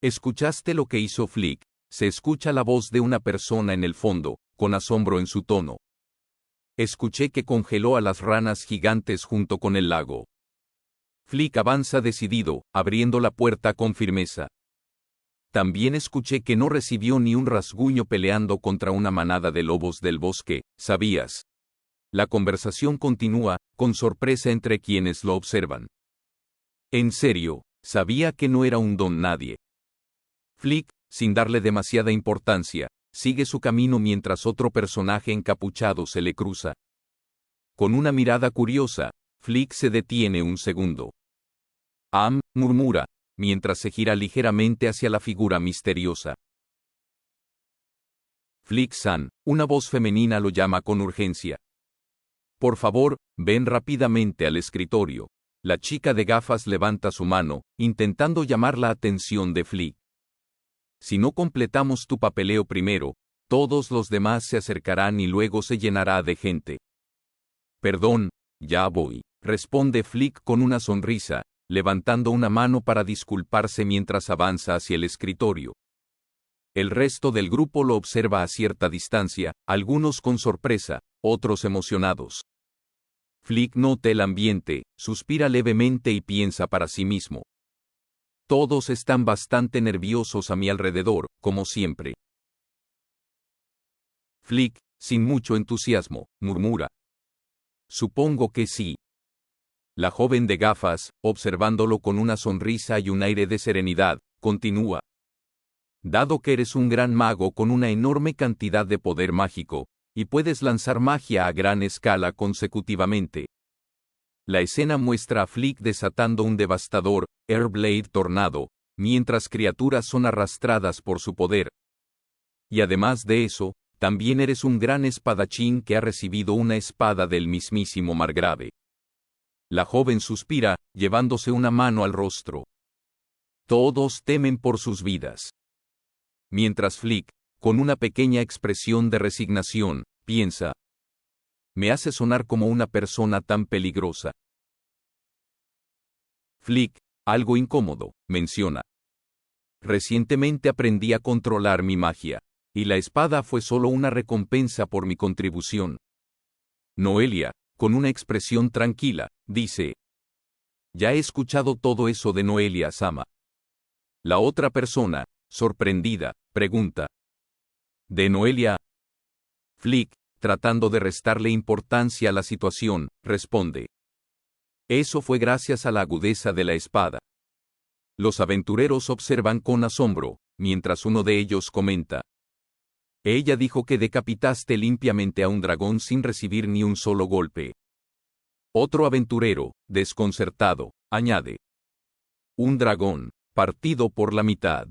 ¿Escuchaste lo que hizo Flick? Se escucha la voz de una persona en el fondo, con asombro en su tono. Escuché que congeló a las ranas gigantes junto con el lago. Flick avanza decidido, abriendo la puerta con firmeza. También escuché que no recibió ni un rasguño peleando contra una manada de lobos del bosque, ¿sabías? La conversación continúa, con sorpresa entre quienes lo observan. En serio, sabía que no era un don nadie. Flick, sin darle demasiada importancia, sigue su camino mientras otro personaje encapuchado se le cruza. Con una mirada curiosa, Flick se detiene un segundo. Murmura, mientras se gira ligeramente hacia la figura misteriosa. Flick-san, una voz femenina lo llama con urgencia. Por favor, ven rápidamente al escritorio. La chica de gafas levanta su mano, intentando llamar la atención de Flick. Si no completamos tu papeleo primero, todos los demás se acercarán y luego se llenará de gente. Perdón, ya voy, responde Flick con una sonrisa, levantando una mano para disculparse mientras avanza hacia el escritorio. El resto del grupo lo observa a cierta distancia, algunos con sorpresa, otros emocionados. Flick nota el ambiente, suspira levemente y piensa para sí mismo. Todos están bastante nerviosos a mi alrededor, como siempre. Flick, sin mucho entusiasmo, murmura. Supongo que sí. La joven de gafas, observándolo con una sonrisa y un aire de serenidad, continúa. Dado que eres un gran mago con una enorme cantidad de poder mágico, y puedes lanzar magia a gran escala consecutivamente. La escena muestra a Flick desatando un devastador Airblade tornado, mientras criaturas son arrastradas por su poder. Y además de eso, también eres un gran espadachín que ha recibido una espada del mismísimo Margrave. La joven suspira, llevándose una mano al rostro. Todos temen por sus vidas. Mientras Flick, con una pequeña expresión de resignación, piensa. Me hace sonar como una persona tan peligrosa. Flick, algo incómodo, menciona. Recientemente aprendí a controlar mi magia, y la espada fue solo una recompensa por mi contribución. Noelia, con una expresión tranquila, dice. Ya he escuchado todo eso de Noelia-sama. La otra persona, sorprendida, pregunta. ¿De Noelia? Flick, tratando de restarle importancia a la situación, responde. Eso fue gracias a la agudeza de la espada. Los aventureros observan con asombro, mientras uno de ellos comenta. Ella dijo que decapitaste limpiamente a un dragón sin recibir ni un solo golpe. Otro aventurero, desconcertado, añade. Un dragón, partido por la mitad.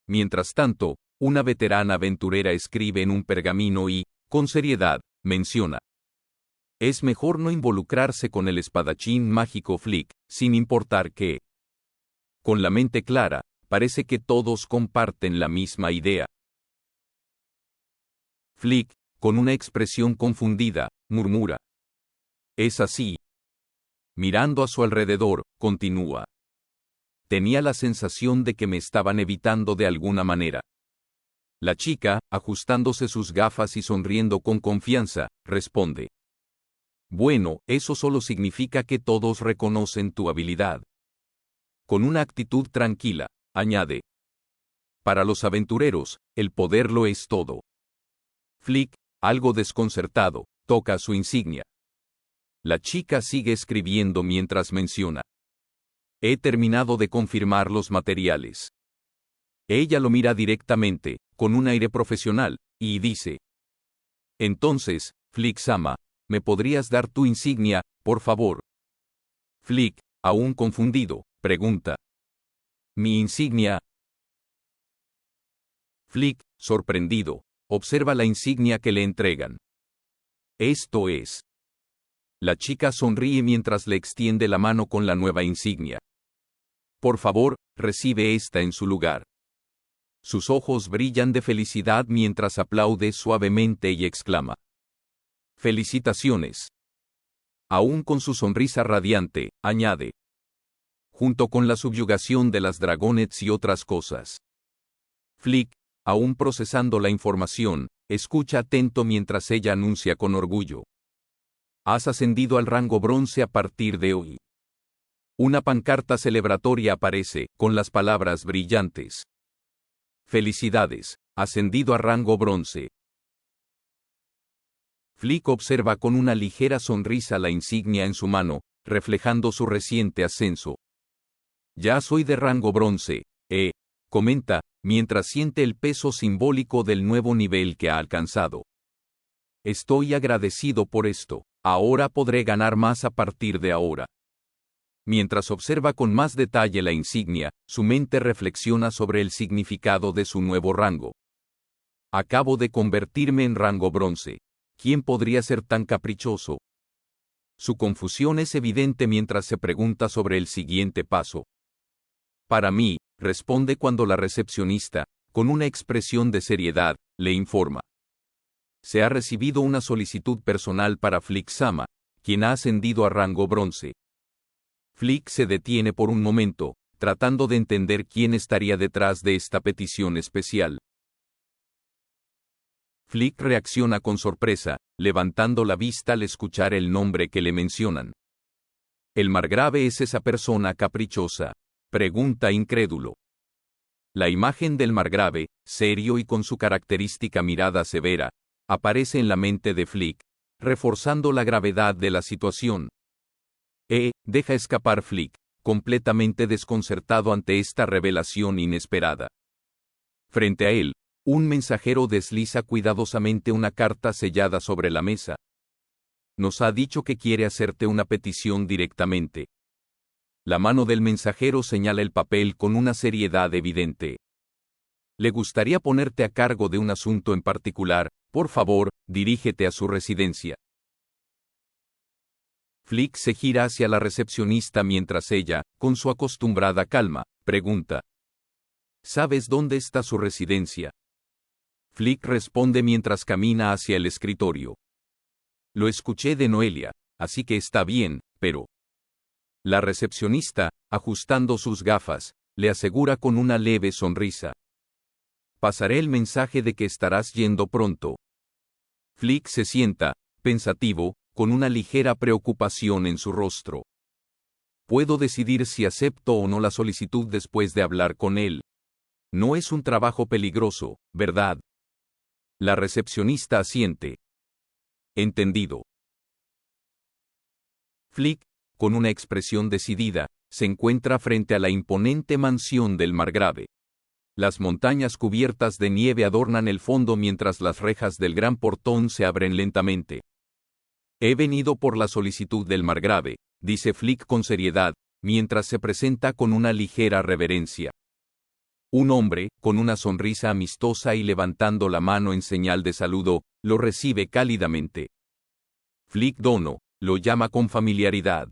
Mientras tanto, una veterana aventurera escribe en un pergamino y, con seriedad, menciona. Es mejor no involucrarse con el espadachín mágico Flick, sin importar qué. Con la mente clara, parece que todos comparten la misma idea. Flick, con una expresión confundida, murmura. Es así. Mirando a su alrededor, continúa. Tenía la sensación de que me estaban evitando de alguna manera. La chica, ajustándose sus gafas y sonriendo con confianza, responde. Bueno, eso solo significa que todos reconocen tu habilidad. Con una actitud tranquila, añade. Para los aventureros, el poder lo es todo. Flick, algo desconcertado, toca su insignia. La chica sigue escribiendo mientras menciona. He terminado de confirmar los materiales. Ella lo mira directamente, con un aire profesional, y dice. Entonces, Flick-sama, ¿me podrías dar tu insignia, por favor? Flick, aún confundido, pregunta. ¿Mi insignia? Flick, sorprendido, observa la insignia que le entregan. Esto es. La chica sonríe mientras le extiende la mano con la nueva insignia. Por favor, recibe esta en su lugar. Sus ojos brillan de felicidad mientras aplaude suavemente y exclama. ¡Felicitaciones! Aún con su sonrisa radiante, añade. junto con la subyugación de las Dragonets y otras cosas. Flick, aún procesando la información, escucha atento mientras ella anuncia con orgullo. Has ascendido al rango bronce a partir de hoy. Una pancarta celebratoria aparece, con las palabras brillantes. Felicidades, ascendido a rango bronce. Flick observa con una ligera sonrisa la insignia en su mano, reflejando su reciente ascenso. Ya soy de rango bronce, comenta, mientras siente el peso simbólico del nuevo nivel que ha alcanzado. Estoy agradecido por esto, ahora podré ganar más a partir de ahora. Mientras observa con más detalle la insignia, su mente reflexiona sobre el significado de su nuevo rango. Acabo de convertirme en rango bronce. ¿Quién podría ser tan caprichoso? Su confusión es evidente mientras se pregunta sobre el siguiente paso. Para mí, responde cuando la recepcionista, con una expresión de seriedad, le informa. Se ha recibido una solicitud personal para Flick-sama, quien ha ascendido a rango bronce. Flick se detiene por un momento, tratando de entender quién estaría detrás de esta petición especial. Flick reacciona con sorpresa, levantando la vista al escuchar el nombre que le mencionan. ¿El margrave es esa persona caprichosa?, pregunta incrédulo. La imagen del margrave, serio y con su característica mirada severa, aparece en la mente de Flick, reforzando la gravedad de la situación. Deja escapar Flick, completamente desconcertado ante esta revelación inesperada. Frente a él, un mensajero desliza cuidadosamente una carta sellada sobre la mesa. Nos ha dicho que quiere hacerte una petición directamente. La mano del mensajero señala el papel con una seriedad evidente. Le gustaría ponerte a cargo de un asunto en particular, por favor, dirígete a su residencia. Flick se gira hacia la recepcionista mientras ella, con su acostumbrada calma, pregunta. ¿Sabes dónde está su residencia? Flick responde mientras camina hacia el escritorio. Lo escuché de Noelia, así que está bien, pero... La recepcionista, ajustando sus gafas, le asegura con una leve sonrisa. Pasaré el mensaje de que estarás yendo pronto. Flick se sienta, pensativo, con una ligera preocupación en su rostro. Puedo decidir si acepto o no la solicitud después de hablar con él. No es un trabajo peligroso, ¿verdad? La recepcionista asiente. Entendido. Flick, con una expresión decidida, se encuentra frente a la imponente mansión del margrave. Las montañas cubiertas de nieve adornan el fondo mientras las rejas del gran portón se abren lentamente. He venido por la solicitud del margrave, dice Flick con seriedad, mientras se presenta con una ligera reverencia. Un hombre, con una sonrisa amistosa y levantando la mano en señal de saludo, lo recibe cálidamente. Flick Dono, lo llama con familiaridad.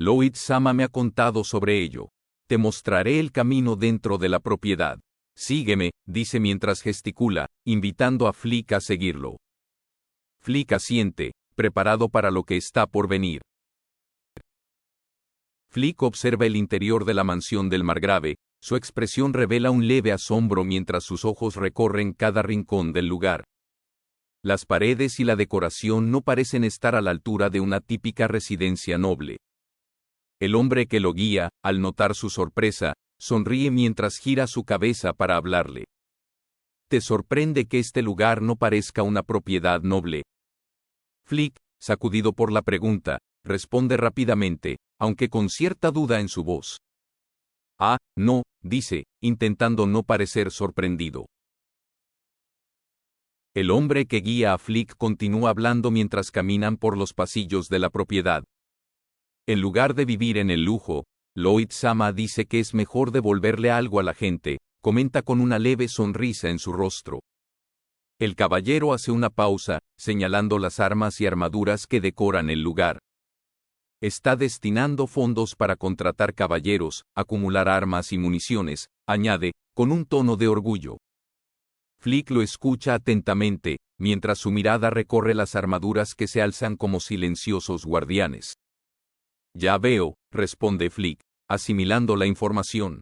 Lloyd-sama me ha contado sobre ello. Te mostraré el camino dentro de la propiedad. Sígueme, dice mientras gesticula, invitando a Flick a seguirlo. Flick asiente, preparado para lo que está por venir. Flick observa el interior de la mansión del margrave. Su expresión revela un leve asombro mientras sus ojos recorren cada rincón del lugar. Las paredes y la decoración no parecen estar a la altura de una típica residencia noble. El hombre que lo guía, al notar su sorpresa, sonríe mientras gira su cabeza para hablarle. ¿Te sorprende que este lugar no parezca una propiedad noble? Flick, sacudido por la pregunta, responde rápidamente, aunque con cierta duda en su voz. No, dice, intentando no parecer sorprendido. El hombre que guía a Flick continúa hablando mientras caminan por los pasillos de la propiedad. En lugar de vivir en el lujo, Lloyd-sama dice que es mejor devolverle algo a la gente, comenta con una leve sonrisa en su rostro. El caballero hace una pausa, señalando las armas y armaduras que decoran el lugar. Está destinando fondos para contratar caballeros, acumular armas y municiones, añade, con un tono de orgullo. Flick lo escucha atentamente, mientras su mirada recorre las armaduras que se alzan como silenciosos guardianes. Ya veo, responde Flick, asimilando la información.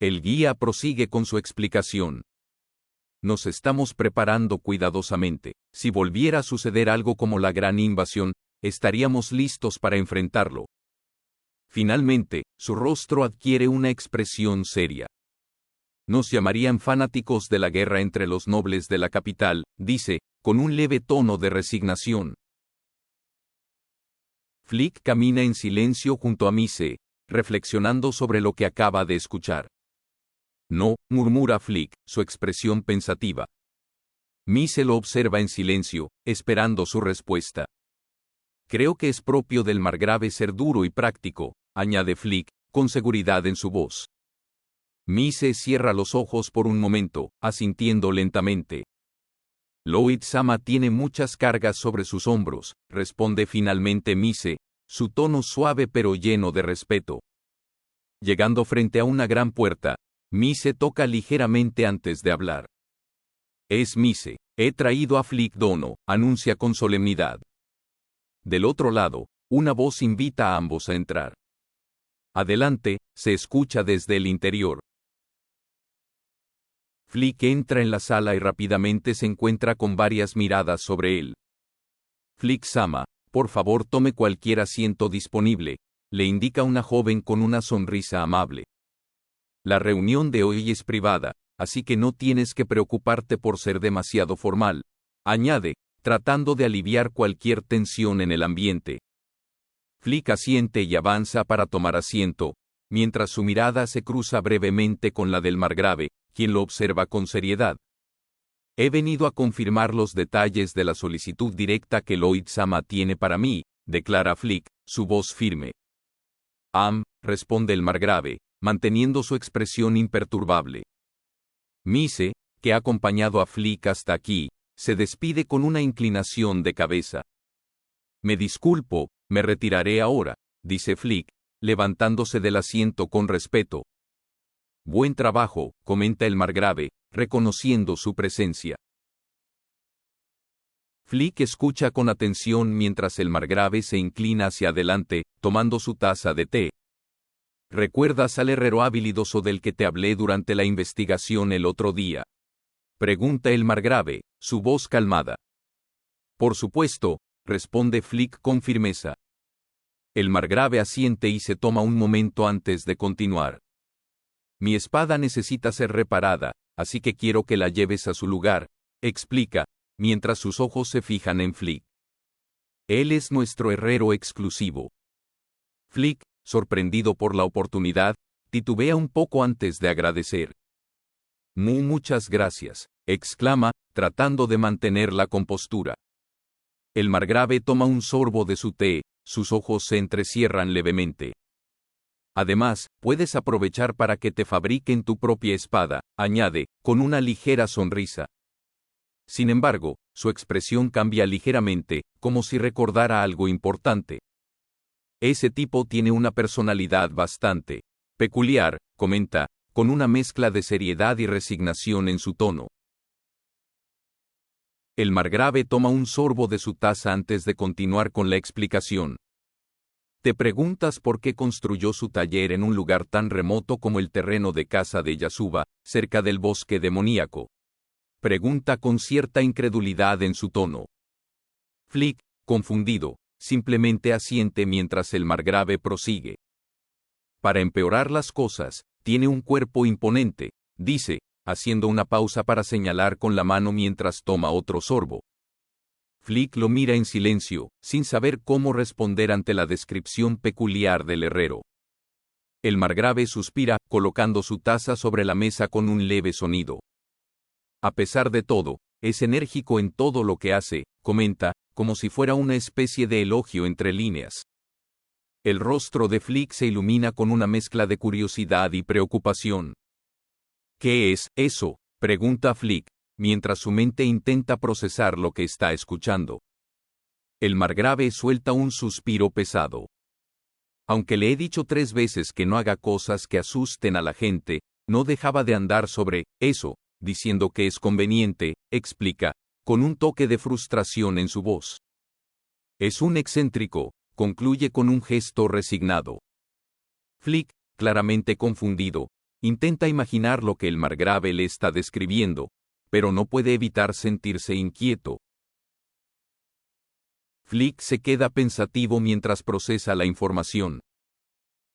El guía prosigue con su explicación. Nos estamos preparando cuidadosamente. Si volviera a suceder algo como la gran invasión, estaríamos listos para enfrentarlo. Finalmente, su rostro adquiere una expresión seria. Nos llamarían fanáticos de la guerra entre los nobles de la capital, dice, con un leve tono de resignación. Flick camina en silencio junto a Mise, reflexionando sobre lo que acaba de escuchar. No, murmura Flick, su expresión pensativa. Mise lo observa en silencio, esperando su respuesta. Creo que es propio del margrave ser duro y práctico, añade Flick, con seguridad en su voz. Mise cierra los ojos por un momento, asintiendo lentamente. Lloyd-sama tiene muchas cargas sobre sus hombros, responde finalmente Mise, su tono suave pero lleno de respeto. Llegando frente a una gran puerta, Mise toca ligeramente antes de hablar. Es Mise, he traído a Flick Dono, anuncia con solemnidad. Del otro lado, una voz invita a ambos a entrar. Adelante, se escucha desde el interior. Flick entra en la sala y rápidamente se encuentra con varias miradas sobre él. Flick-sama, por favor tome cualquier asiento disponible, le indica una joven con una sonrisa amable. La reunión de hoy es privada, así que no tienes que preocuparte por ser demasiado formal, añade, tratando de aliviar cualquier tensión en el ambiente. Flick asiente y avanza para tomar asiento, mientras su mirada se cruza brevemente con la del margrave, quien lo observa con seriedad. He venido a confirmar los detalles de la solicitud directa que Lloyd-sama tiene para mí, declara Flick, su voz firme. Responde el margrave, manteniendo su expresión imperturbable. Mise, que ha acompañado a Flick hasta aquí, se despide con una inclinación de cabeza. Me disculpo, me retiraré ahora, dice Flick, levantándose del asiento con respeto. Buen trabajo, comenta el margrave, reconociendo su presencia. Flick escucha con atención mientras el margrave se inclina hacia adelante, tomando su taza de té. ¿Recuerdas al herrero habilidoso del que te hablé durante la investigación el otro día? Pregunta el margrave, su voz calmada. Por supuesto, responde Flick con firmeza. El margrave asiente y se toma un momento antes de continuar. Mi espada necesita ser reparada, así que quiero que la lleves a su lugar, explica, mientras sus ojos se fijan en Flick. Él es nuestro herrero exclusivo. Flick, sorprendido por la oportunidad, titubea un poco antes de agradecer. Muchas gracias, exclama, tratando de mantener la compostura. El margrave toma un sorbo de su té, sus ojos se entrecierran levemente. Además, puedes aprovechar para que te fabriquen tu propia espada, añade, con una ligera sonrisa. Sin embargo, su expresión cambia ligeramente, como si recordara algo importante. Ese tipo tiene una personalidad bastante peculiar, comenta, con una mezcla de seriedad y resignación en su tono. El margrave toma un sorbo de su taza antes de continuar con la explicación. ¿Te preguntas por qué construyó su taller en un lugar tan remoto como el terreno de casa de Yasuba, cerca del bosque demoníaco? Pregunta con cierta incredulidad en su tono. Flick, confundido, simplemente asiente mientras el margrave prosigue. Para empeorar las cosas, tiene un cuerpo imponente, dice, haciendo una pausa para señalar con la mano mientras toma otro sorbo. Flick lo mira en silencio, sin saber cómo responder ante la descripción peculiar del herrero. El margrave suspira, colocando su taza sobre la mesa con un leve sonido. A pesar de todo, es enérgico en todo lo que hace, comenta, como si fuera una especie de elogio entre líneas. El rostro de Flick se ilumina con una mezcla de curiosidad y preocupación. ¿Qué es eso?, pregunta Flick, mientras su mente intenta procesar lo que está escuchando. El margrave suelta un suspiro pesado. Aunque le he dicho 3 veces que no haga cosas que asusten a la gente, no dejaba de andar sobre eso, diciendo que es conveniente, explica, con un toque de frustración en su voz. Es un excéntrico, concluye con un gesto resignado. Flick, claramente confundido, intenta imaginar lo que el margrave le está describiendo, pero no puede evitar sentirse inquieto. Flick se queda pensativo mientras procesa la información.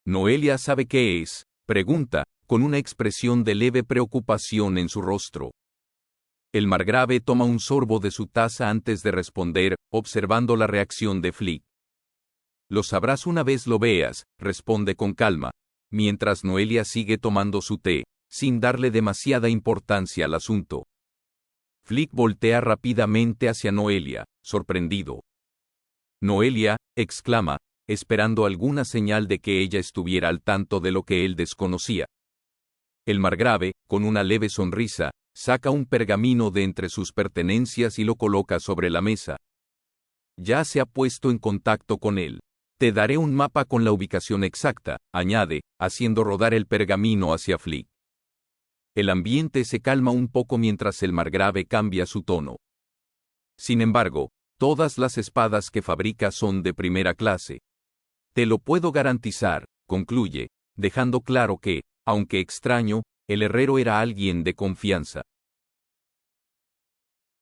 ¿Noelia sabe qué es?, pregunta, con una expresión de leve preocupación en su rostro. El margrave toma un sorbo de su taza antes de responder, observando la reacción de Flick. Lo sabrás una vez lo veas, responde con calma, mientras Noelia sigue tomando su té, sin darle demasiada importancia al asunto. Flick voltea rápidamente hacia Noelia, sorprendido. Noelia, exclama, esperando alguna señal de que ella estuviera al tanto de lo que él desconocía. El margrave, con una leve sonrisa, saca un pergamino de entre sus pertenencias y lo coloca sobre la mesa. Ya se ha puesto en contacto con él. Te daré un mapa con la ubicación exacta, añade, haciendo rodar el pergamino hacia Flick. El ambiente se calma un poco mientras el margrave cambia su tono. Sin embargo, todas las espadas que fabrica son de primera clase. Te lo puedo garantizar, concluye, dejando claro que, aunque extraño, el herrero era alguien de confianza.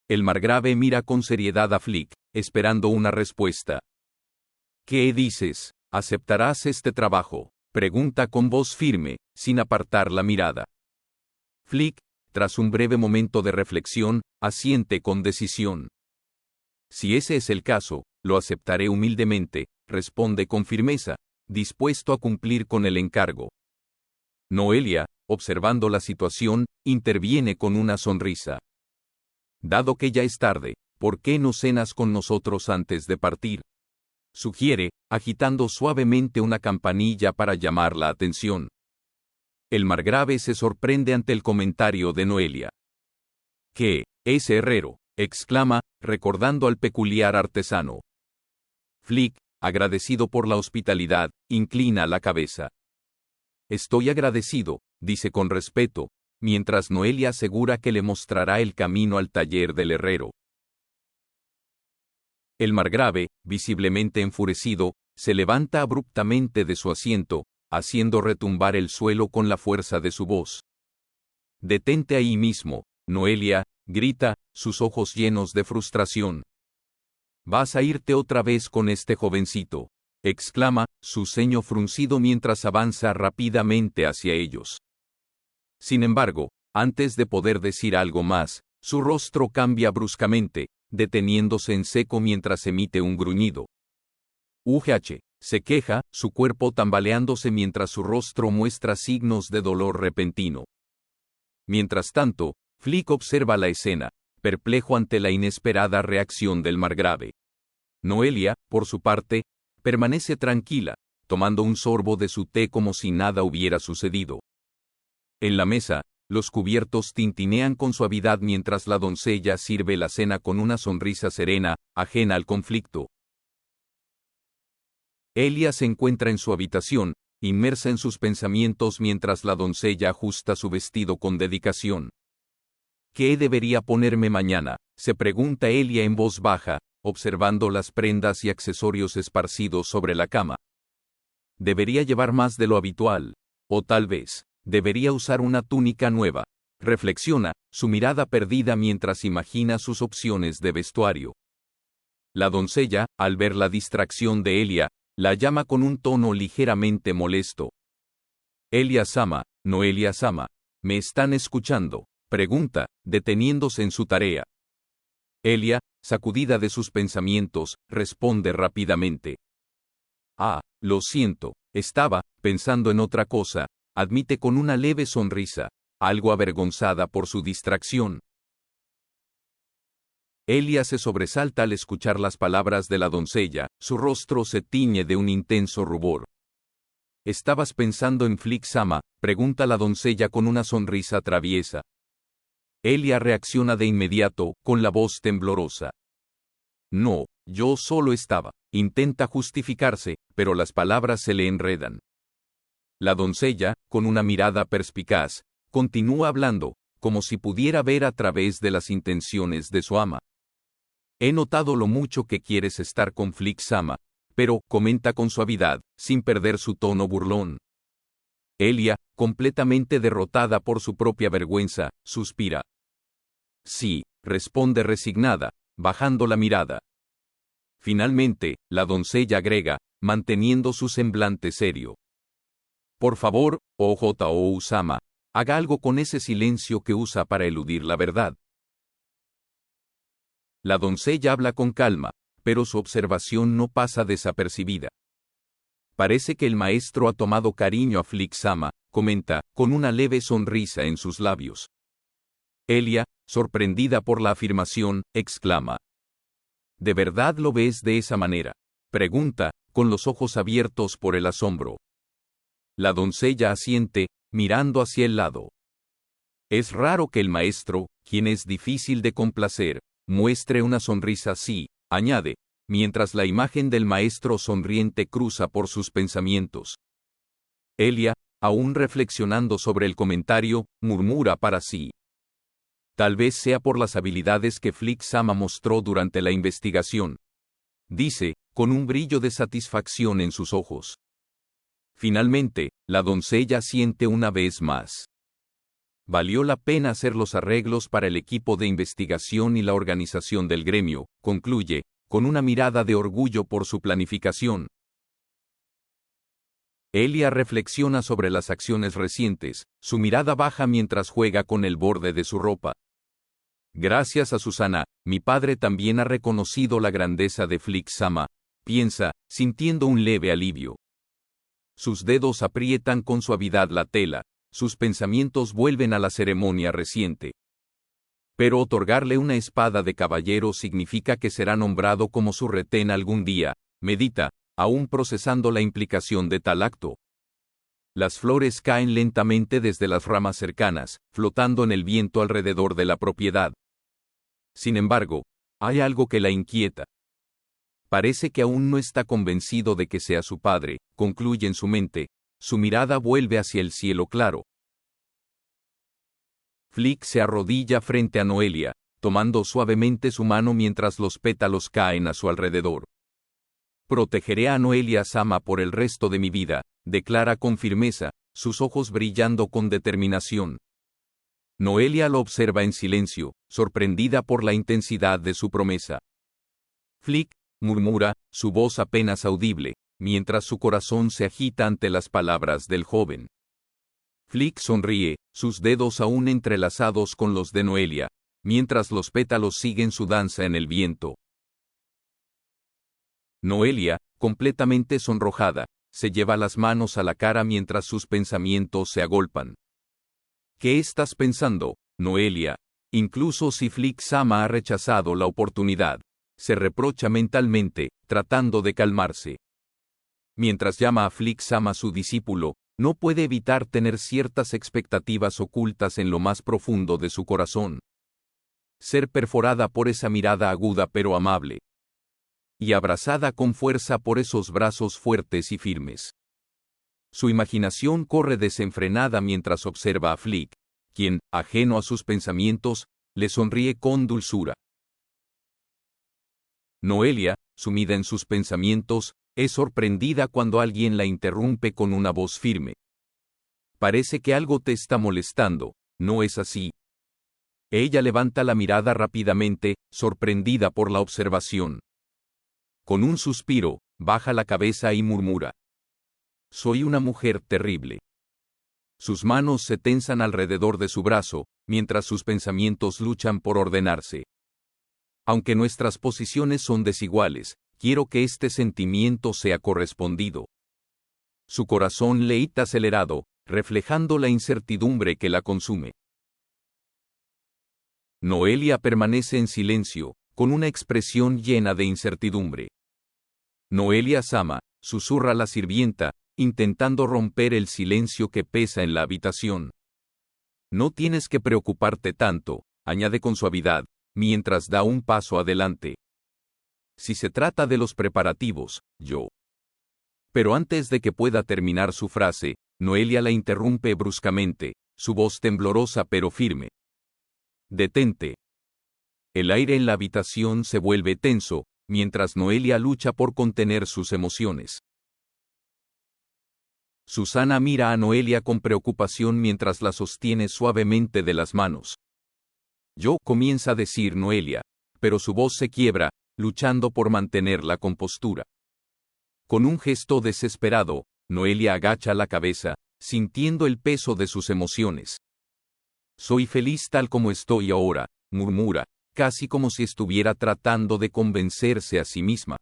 El margrave mira con seriedad a Flick, esperando una respuesta. ¿Qué dices? ¿Aceptarás este trabajo?, pregunta con voz firme, sin apartar la mirada. Flick, tras un breve momento de reflexión, asiente con decisión. Si ese es el caso, lo aceptaré humildemente, responde con firmeza, dispuesto a cumplir con el encargo. Noelia, observando la situación, interviene con una sonrisa. Dado que ya es tarde, ¿por qué no cenas con nosotros antes de partir?, sugiere, agitando suavemente una campanilla para llamar la atención. El margrave se sorprende ante el comentario de Noelia. ¿Qué? Ese herrero, exclama, recordando al peculiar artesano. Flick, agradecido por la hospitalidad, inclina la cabeza. Estoy agradecido, dice con respeto, mientras Noelia asegura que le mostrará el camino al taller del herrero. El margrave, visiblemente enfurecido, se levanta abruptamente de su asiento, haciendo retumbar el suelo con la fuerza de su voz. Detente ahí mismo, Noelia, grita, sus ojos llenos de frustración. Vas a irte otra vez con este jovencito, exclama, su ceño fruncido mientras avanza rápidamente hacia ellos. Sin embargo, antes de poder decir algo más, su rostro cambia bruscamente, deteniéndose en seco mientras emite un gruñido. Se queja, su cuerpo tambaleándose mientras su rostro muestra signos de dolor repentino. Mientras tanto, Flick observa la escena, perplejo ante la inesperada reacción del margrave. Noelia, por su parte, permanece tranquila, tomando un sorbo de su té como si nada hubiera sucedido. En la mesa, los cubiertos tintinean con suavidad mientras la doncella sirve la cena con una sonrisa serena, ajena al conflicto. Elia se encuentra en su habitación, inmersa en sus pensamientos mientras la doncella ajusta su vestido con dedicación. ¿Qué debería ponerme mañana?, se pregunta Elia en voz baja, observando las prendas y accesorios esparcidos sobre la cama. Debería llevar más de lo habitual, o tal vez, debería usar una túnica nueva. Reflexiona, su mirada perdida mientras imagina sus opciones de vestuario. La doncella, al ver la distracción de Elia, la llama con un tono ligeramente molesto. Elia-sama, Noelia-sama, ¿me están escuchando?, pregunta, deteniéndose en su tarea. Elia, sacudida de sus pensamientos, responde rápidamente. Ah, lo siento, estaba pensando en otra cosa, admite con una leve sonrisa, algo avergonzada por su distracción. Elia se sobresalta al escuchar las palabras de la doncella, su rostro se tiñe de un intenso rubor. ¿Estabas pensando en Flick-sama?, pregunta la doncella con una sonrisa traviesa. Elia reacciona de inmediato, con la voz temblorosa. No, yo solo estaba. Intenta justificarse, pero las palabras se le enredan. La doncella, con una mirada perspicaz, continúa hablando, como si pudiera ver a través de las intenciones de su ama. He notado lo mucho que quieres estar con Flick-sama, pero, comenta con suavidad, sin perder su tono burlón. Elia, completamente derrotada por su propia vergüenza, suspira. Sí, responde resignada, bajando la mirada. Finalmente, la doncella agrega, manteniendo su semblante serio. Por favor, O Usama, haga algo con ese silencio que usa para eludir la verdad. La doncella habla con calma, pero su observación no pasa desapercibida. Parece que el maestro ha tomado cariño a Flick Sama, comenta, con una leve sonrisa en sus labios. Elia, sorprendida por la afirmación, exclama. ¿De verdad lo ves de esa manera? Pregunta, con los ojos abiertos por el asombro. La doncella asiente, mirando hacia el lado. Es raro que el maestro, quien es difícil de complacer, muestre una sonrisa así, añade, mientras la imagen del maestro sonriente cruza por sus pensamientos. Elia, aún reflexionando sobre el comentario, murmura para sí. Tal vez sea por las habilidades que Flick Sama mostró durante la investigación. Dice, con un brillo de satisfacción en sus ojos. Finalmente, la doncella siente una vez más. Valió la pena hacer los arreglos para el equipo de investigación y la organización del gremio, concluye, con una mirada de orgullo por su planificación. Elia reflexiona sobre las acciones recientes, su mirada baja mientras juega con el borde de su ropa. Gracias a Susana, mi padre también ha reconocido la grandeza de Flick Sama, piensa, sintiendo un leve alivio. Sus dedos aprietan con suavidad la tela, sus pensamientos vuelven a la ceremonia reciente. Pero otorgarle una espada de caballero significa que será nombrado como su retén algún día, medita, aún procesando la implicación de tal acto. Las flores caen lentamente desde las ramas cercanas, flotando en el viento alrededor de la propiedad. Sin embargo, hay algo que la inquieta. Parece que aún no está convencido de que sea su padre, concluye en su mente, su mirada vuelve hacia el cielo claro. Flick se arrodilla frente a Noelia, tomando suavemente su mano mientras los pétalos caen a su alrededor. Protegeré a Noelia Sama por el resto de mi vida, declara con firmeza, sus ojos brillando con determinación. Noelia lo observa en silencio, sorprendida por la intensidad de su promesa. Flick, murmura, su voz apenas audible, mientras su corazón se agita ante las palabras del joven. Flick sonríe, sus dedos aún entrelazados con los de Noelia, mientras los pétalos siguen su danza en el viento. Noelia, completamente sonrojada, se lleva las manos a la cara mientras sus pensamientos se agolpan. ¿Qué estás pensando, Noelia? Incluso si Flick Sama ha rechazado la oportunidad, se reprocha mentalmente, tratando de calmarse. Mientras llama a Flick Sama su discípulo, no puede evitar tener ciertas expectativas ocultas en lo más profundo de su corazón. Ser perforada por esa mirada aguda pero amable. Y abrazada con fuerza por esos brazos fuertes y firmes. Su imaginación corre desenfrenada mientras observa a Flick, quien, ajeno a sus pensamientos, le sonríe con dulzura. Noelia, sumida en sus pensamientos, es sorprendida cuando alguien la interrumpe con una voz firme. Parece que algo te está molestando, ¿no es así? Ella levanta la mirada rápidamente, sorprendida por la observación. Con un suspiro, baja la cabeza y murmura. Soy una mujer terrible. Sus manos se tensan alrededor de su brazo, mientras sus pensamientos luchan por ordenarse. Aunque nuestras posiciones son desiguales, quiero que este sentimiento sea correspondido. Su corazón late acelerado, reflejando la incertidumbre que la consume. Noelia permanece en silencio, con una expresión llena de incertidumbre. Noelia Sama, susurra la sirvienta, intentando romper el silencio que pesa en la habitación. No tienes que preocuparte tanto, añade con suavidad, mientras da un paso adelante. Si se trata de los preparativos, yo. Pero antes de que pueda terminar su frase, Noelia la interrumpe bruscamente, su voz temblorosa pero firme. Detente. El aire en la habitación se vuelve tenso, mientras Noelia lucha por contener sus emociones. Susana mira a Noelia con preocupación mientras la sostiene suavemente de las manos. Yo, comienza a decir Noelia, pero su voz se quiebra, luchando por mantener la compostura. Con un gesto desesperado, Noelia agacha la cabeza, sintiendo el peso de sus emociones. Soy feliz tal como estoy ahora, murmura, casi como si estuviera tratando de convencerse a sí misma.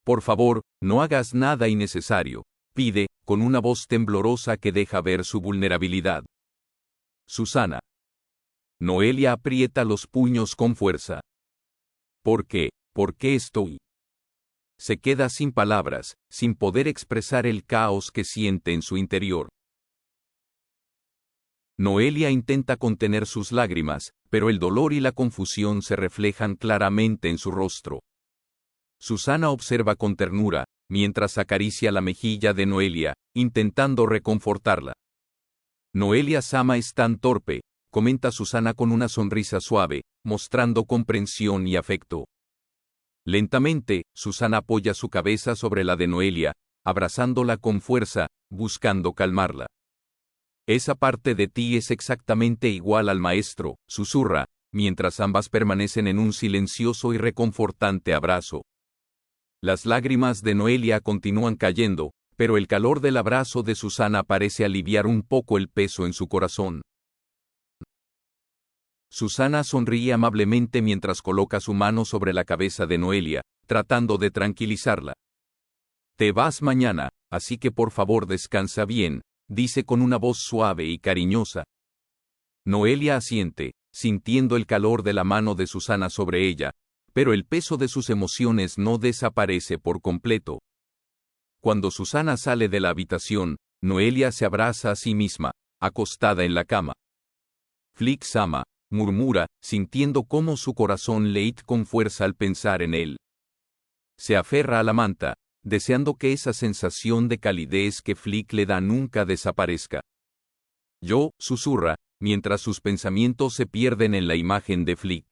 Por favor, no hagas nada innecesario, pide, con una voz temblorosa que deja ver su vulnerabilidad. Susana. Noelia aprieta los puños con fuerza. ¿Por qué? ¿Por qué estoy? Se queda sin palabras, sin poder expresar el caos que siente en su interior. Noelia intenta contener sus lágrimas, pero el dolor y la confusión se reflejan claramente en su rostro. Susana observa con ternura, mientras acaricia la mejilla de Noelia, intentando reconfortarla. Noelia-sama es tan torpe, comenta Susana con una sonrisa suave, mostrando comprensión y afecto. Lentamente, Susana apoya su cabeza sobre la de Noelia, abrazándola con fuerza, buscando calmarla. Esa parte de ti es exactamente igual al maestro, susurra, mientras ambas permanecen en un silencioso y reconfortante abrazo. Las lágrimas de Noelia continúan cayendo, pero el calor del abrazo de Susana parece aliviar un poco el peso en su corazón. Susana sonríe amablemente mientras coloca su mano sobre la cabeza de Noelia, tratando de tranquilizarla. Te vas mañana, así que por favor descansa bien, dice con una voz suave y cariñosa. Noelia asiente, sintiendo el calor de la mano de Susana sobre ella, pero el peso de sus emociones no desaparece por completo. Cuando Susana sale de la habitación, Noelia se abraza a sí misma, acostada en la cama. Flick-sama, murmura, sintiendo cómo su corazón late con fuerza al pensar en él. Se aferra a la manta, deseando que esa sensación de calidez que Flick le da nunca desaparezca. Yo, susurra, mientras sus pensamientos se pierden en la imagen de Flick.